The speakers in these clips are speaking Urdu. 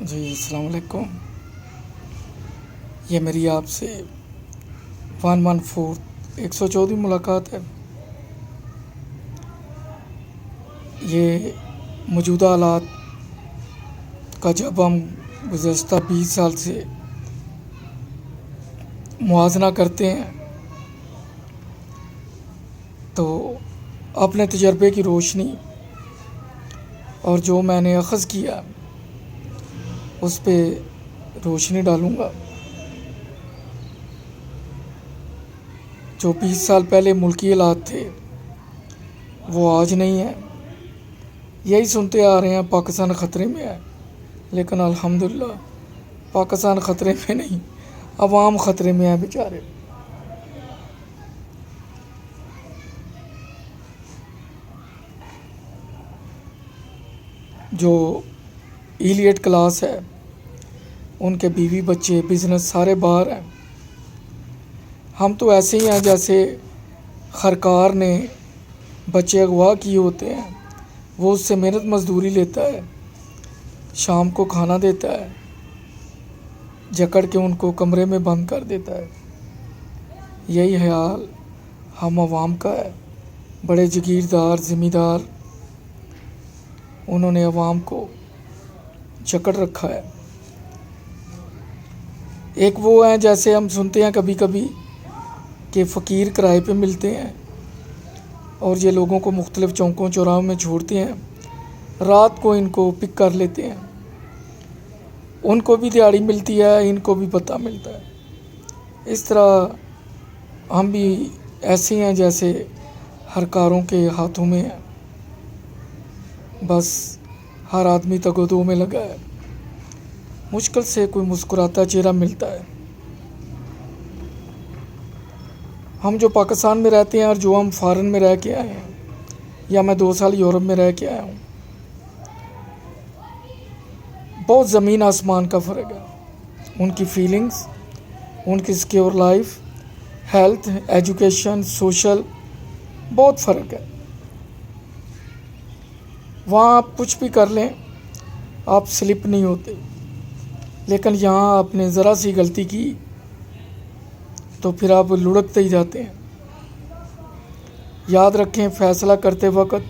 جی السلام علیکم. یہ میری آپ سے 114 ملاقات ہے. یہ موجودہ حالات کا جب ہم گزشتہ 20 سال سے موازنہ کرتے ہیں تو اپنے تجربے کی روشنی اور جو میں نے اخذ کیا اس پہ روشنی ڈالوں گا. جو 20 سال پہلے ملکی حالات تھے وہ آج نہیں ہیں. یہی سنتے آ رہے ہیں پاکستان خطرے میں ہے، لیکن الحمدللہ پاکستان خطرے میں نہیں، عوام خطرے میں ہیں بیچارے. جو ایلیٹ کلاس ہے ان کے بیوی بچے بزنس سارے باہر ہیں. ہم تو ایسے ہی ہیں جیسے خرکار نے بچے اغوا کیے ہوتے ہیں، وہ اس سے محنت مزدوری لیتا ہے، شام کو کھانا دیتا ہے، جکڑ کے ان کو کمرے میں بند کر دیتا ہے. یہی حال ہم عوام کا ہے. بڑے جگیردار ذمہ دار انہوں نے عوام کو جکڑ رکھا ہے. ایک وہ ہیں جیسے ہم سنتے ہیں کبھی کبھی کہ فقیر کرائے پہ ملتے ہیں اور یہ لوگوں کو مختلف چوکوں چوراہوں میں چھوڑتے ہیں، رات کو ان کو پک کر لیتے ہیں. ان کو بھی دیہڑی ملتی ہے، ان کو بھی پتہ ملتا ہے. اس طرح ہم بھی ایسے ہیں جیسے ہر کاروں کے ہاتھوں میں ہیں. بس ہر آدمی تگودو میں لگا ہے. مشکل سے کوئی مسکراتا چہرہ ملتا ہے. ہم جو پاکستان میں رہتے ہیں اور جو ہم فارن میں رہ کے آئے ہیں، یا میں 2 سال یورپ میں رہ کے آیا ہوں، بہت زمین آسمان کا فرق ہے. ان کی فیلنگز، ان کی secure life, health, education, social, بہت فرق ہے. وہاں آپ کچھ بھی کر لیں آپ سلپ نہیں ہوتے، لیکن یہاں آپ نے ذرا سی غلطی کی تو پھر آپ لڑکتے ہی جاتے ہیں. یاد رکھیں، فیصلہ کرتے وقت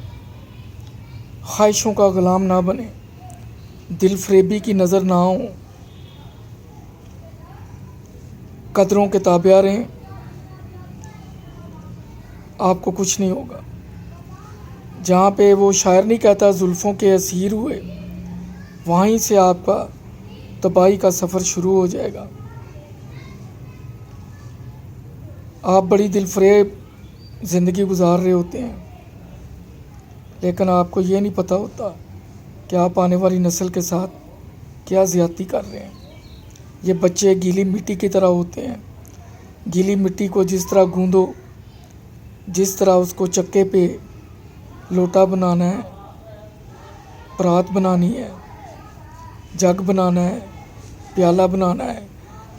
خواہشوں کا غلام نہ بنیں، دل فریبی کی نظر نہ ہوں، قدروں کے تابع رہیں، آپ کو کچھ نہیں ہوگا. جہاں پہ وہ شاعر نہیں کہتا زلفوں کے اسیر ہوئے، وہیں سے آپ کا تباہی کا سفر شروع ہو جائے گا. آپ بڑی دل فریب زندگی گزار رہے ہوتے ہیں، لیکن آپ کو یہ نہیں پتہ ہوتا کہ آپ آنے والی نسل کے ساتھ کیا زیادتی کر رہے ہیں. یہ بچے گیلی مٹی کی طرح ہوتے ہیں. گیلی مٹی کو جس طرح گوندو، جس طرح اس کو چکے پہ لوٹا بنانا ہے، پرات بنانی ہے، جگ بنانا ہے، پیالہ بنانا ہے،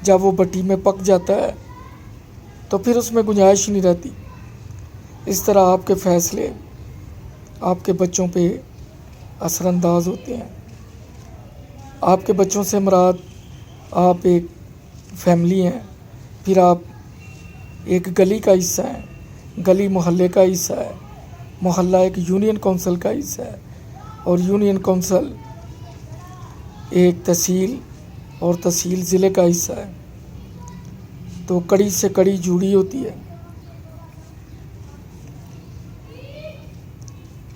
جب وہ بٹی میں پک جاتا ہے تو پھر اس میں گنجائش نہیں رہتی. اس طرح آپ کے فیصلے آپ کے بچوں پہ اثر انداز ہوتے ہیں. آپ کے بچوں سے مراد آپ ایک فیملی ہیں، پھر آپ ایک گلی کا حصہ ہیں، گلی محلے کا حصہ ہے، محلہ ایک یونین کونسل کا حصہ ہے، اور یونین کونسل ایک تحصیل اور تحصیل ضلع کا حصہ ہے. تو کڑی سے کڑی جڑی ہوتی ہے.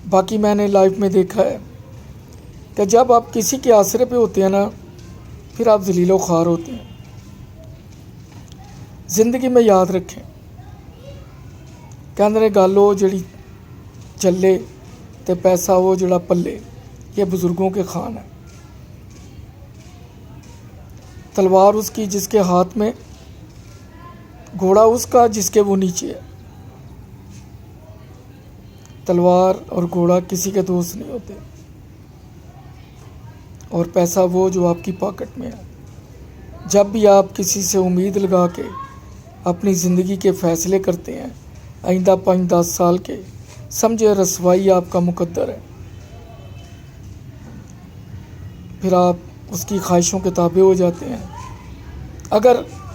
باقی میں نے لائف میں دیکھا ہے کہ جب آپ کسی کے آسرے پہ ہوتے ہیں نا، پھر آپ ذلیل و خوار ہوتے ہیں. زندگی میں یاد رکھیں، کہندے نے گل وہ جڑی چلے تے پیسہ وہ جڑا پلے. یہ بزرگوں کے خوان ہے. تلوار اس کی جس کے ہاتھ میں، گھوڑا اس کا جس کے وہ نیچے ہے. تلوار اور گھوڑا کسی کے دوست نہیں ہوتے، اور پیسہ وہ جو آپ کی پاکٹ میں ہے. جب بھی آپ کسی سے امید لگا کے اپنی زندگی کے فیصلے کرتے ہیں آئندہ 5-10 سال کے، سمجھے رسوائی آپ کا مقدر ہے. پھر آپ اس کی خواہشوں کے تابع ہو جاتے ہیں.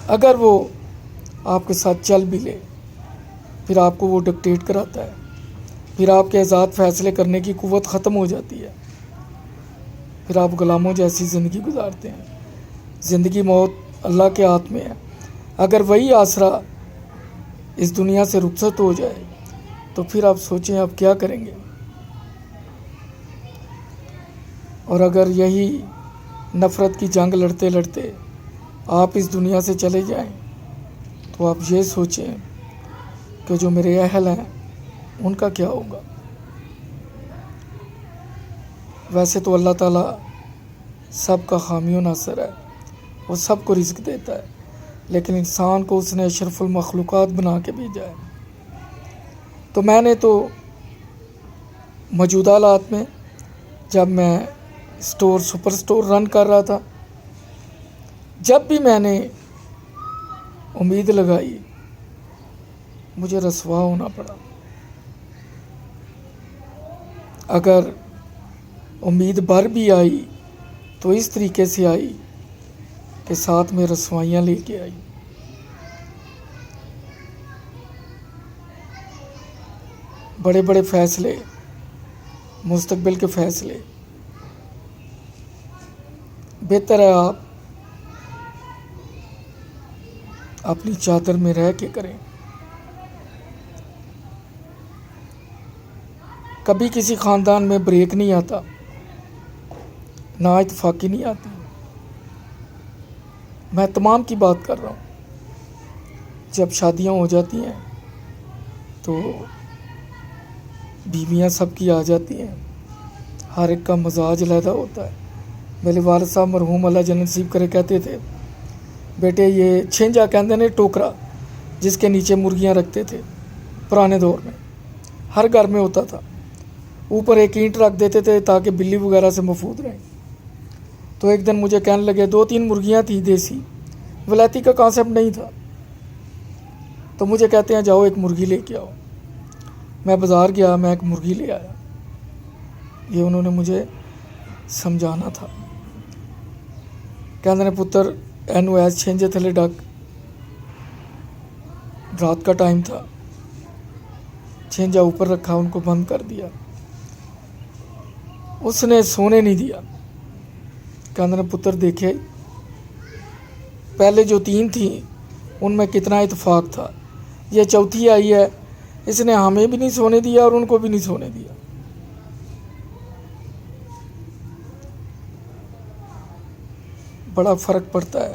اگر وہ آپ کے ساتھ چل بھی لے، پھر آپ کو وہ ڈکٹیٹ کراتا ہے، پھر آپ کے آزاد فیصلے کرنے کی قوت ختم ہو جاتی ہے، پھر آپ غلاموں جیسی زندگی گزارتے ہیں. زندگی موت اللہ کے ہاتھ میں ہے. اگر وہی آسرا اس دنیا سے رخصت ہو جائے تو پھر آپ سوچیں آپ کیا کریں گے. اور اگر یہی نفرت کی جنگ لڑتے لڑتے آپ اس دنیا سے چلے جائیں تو آپ یہ سوچیں کہ جو میرے اہل ہیں ان کا کیا ہوگا. ویسے تو اللہ تعالیٰ سب کا حامی و ناصر ہے، وہ سب کو رزق دیتا ہے، لیکن انسان کو اس نے اشرف المخلوقات بنا کے بھیجا ہے. تو میں نے تو موجودہ حالات میں جب میں سپر سٹور رن کر رہا تھا، جب بھی میں نے امید لگائی مجھے رسوا ہونا پڑا. اگر امید بھر بھی آئی تو اس طریقے سے آئی کہ ساتھ میں رسوائیاں لے کے آئی. بڑے بڑے فیصلے، مستقبل کے فیصلے، بہتر ہے آپ اپنی چادر میں رہ کے کریں. کبھی کسی خاندان میں بریک نہیں آتا، نہ اتفاقی نہیں آتی. میں تمام کی بات کر رہا ہوں. جب شادیاں ہو جاتی ہیں تو بیویاں سب کی آ جاتی ہیں، ہر ایک کا مزاج علیحدہ ہوتا ہے. میرے والد صاحب مرحوم اللہ جنت نصیب کرے کہتے تھے، بیٹے یہ چھنجا کہتے ہیں ٹوکرا جس کے نیچے مرغیاں رکھتے تھے پرانے دور میں، ہر گھر میں ہوتا تھا. اوپر ایک اینٹ رکھ دیتے تھے تاکہ بلی وغیرہ سے محفوظ رہیں. تو ایک دن مجھے کہنے لگے 2-3 مرغیاں تھیں دیسی، ولایتی کا کانسیپٹ نہیں تھا. تو مجھے کہتے ہیں جاؤ ایک مرغی لے کے آؤ. میں بازار گیا، میں ایک مرغی لے آیا. یہ انہوں نے مجھے سمجھانا تھا. کہتے ہیں پتر اینو ایس چھنجے تھلے ڈک. رات کا ٹائم تھا، چھنجا اوپر رکھا، ان کو بند کر دیا. اس نے سونے نہیں دیا. کہتے ہیں پتر دیکھے پہلے جو 3 تھیں ان میں کتنا اتفاق تھا، یہ چوتھی آئی ہے، اس نے ہمیں بھی نہیں سونے دیا اور ان کو بھی نہیں سونے دیا. بڑا فرق پڑتا ہے.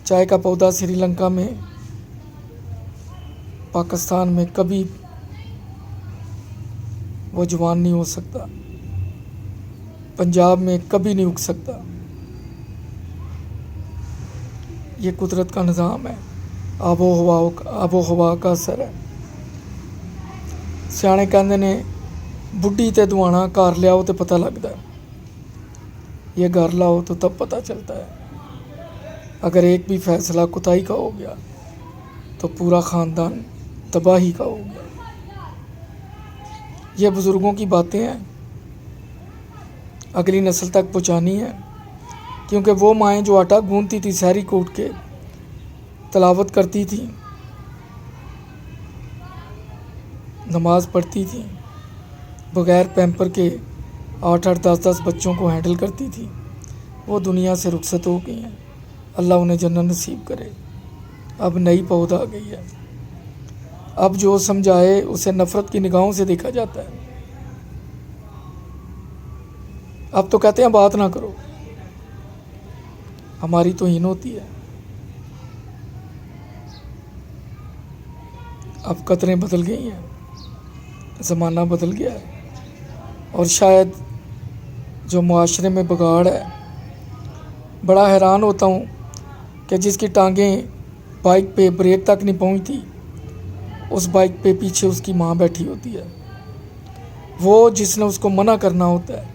چائے کا پودا سری لنکا میں، پاکستان میں کبھی وہ جوان نہیں ہو سکتا، پنجاب میں کبھی نہیں اگ سکتا. یہ قدرت کا نظام ہے، آب و ہوا کا اثر ہے. سیانے کہندے نے بڈھی تے دوانا گھر لیاؤ تو پتہ لگتا ہے، یہ گھر لاؤ تو تب پتہ چلتا ہے. اگر ایک بھی فیصلہ کوتاہی کا ہو گیا تو پورا خاندان تباہی کا ہو گیا. یہ بزرگوں کی باتیں ہیں، اگلی نسل تک پہنچانی ہے. کیونکہ وہ مائیں جو آٹا گوندتی تھی سحری کو اٹھ کے تلاوت کرتی تھیں، نماز پڑھتی تھیں، بغیر پیمپر کے 8-8 10-10 بچوں کو ہینڈل کرتی تھی، وہ دنیا سے رخصت ہو گئی ہیں. اللہ انہیں جنت نصیب کرے. اب نئی پود آ گئی ہے. اب جو سمجھائے اسے نفرت کی نگاہوں سے دیکھا جاتا ہے. اب تو کہتے ہیں بات نہ کرو، ہماری توہین ہوتی ہے. اب قدریں بدل گئی ہیں، زمانہ بدل گیا ہے. اور شاید جو معاشرے میں بگاڑ ہے، بڑا حیران ہوتا ہوں کہ جس کی ٹانگیں بائک پہ بریک تک نہیں پہنچتی، اس بائک پہ پیچھے اس کی ماں بیٹھی ہوتی ہے. وہ جس نے اس کو منع کرنا ہوتا ہے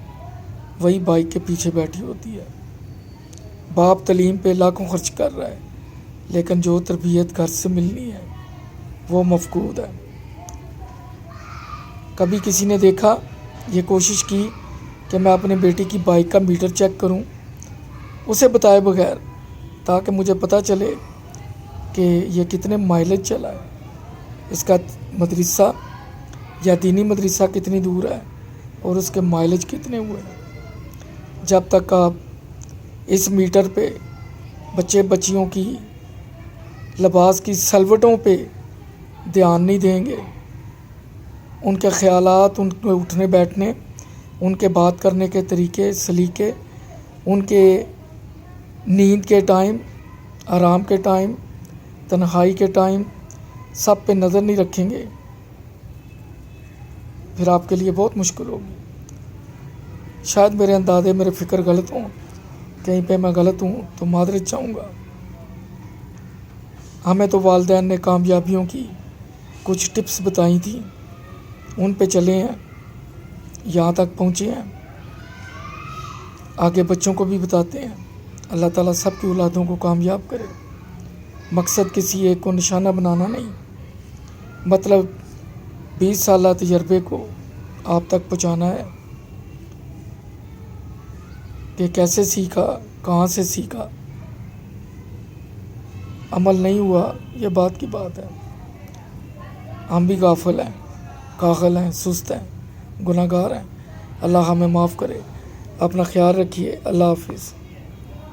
وہی بائک کے پیچھے بیٹھی ہوتی ہے. باپ تعلیم پہ لاکھوں خرچ کر رہا ہے، لیکن جو تربیت گھر سے ملنی ہے وہ مفقود ہے. کبھی کسی نے دیکھا، یہ کوشش کی کہ میں اپنے بیٹے کی بائک کا میٹر چیک کروں اسے بتائے بغیر، تاکہ مجھے پتہ چلے کہ یہ کتنے مائلج چلا ہے، اس کا مدرسہ یا دینی مدرسہ کتنی دور ہے اور اس کے مائلج کتنے ہوئے ہیں۔ جب تک آپ اس میٹر پہ بچے بچیوں کی لباس کی سلوٹوں پہ دھیان نہیں دیں گے، ان کے خیالات، ان کے اٹھنے بیٹھنے، ان کے بات کرنے کے طریقے سلیقے، ان کے نیند کے ٹائم، آرام کے ٹائم، تنہائی کے ٹائم، سب پہ نظر نہیں رکھیں گے، پھر آپ کے لیے بہت مشکل ہوگی۔ شاید میرے اندازے، میرے فکر غلط ہوں، کہیں پہ میں غلط ہوں تو معذرت چاہوں گا۔ ہمیں تو والدین نے کامیابیوں کی کچھ ٹپس بتائی تھیں، ان پہ چلے ہیں، یہاں تک پہنچے ہیں، آگے بچوں کو بھی بتاتے ہیں۔ اللہ تعالیٰ سب کی اولادوں کو کامیاب کرے۔ مقصد کسی ایک کو نشانہ بنانا نہیں، مطلب 20 سالہ تجربے کو آپ تک پہنچانا ہے کہ کیسے سیکھا، کہاں سے سیکھا، عمل نہیں ہوا، یہ بات کی بات ہے۔ ہم بھی غافل ہیں، کاغل ہیں، سست ہیں، گناہ گار ہیں۔ اللہ ہمیں معاف کرے۔ اپنا خیال رکھیے۔ اللہ حافظ۔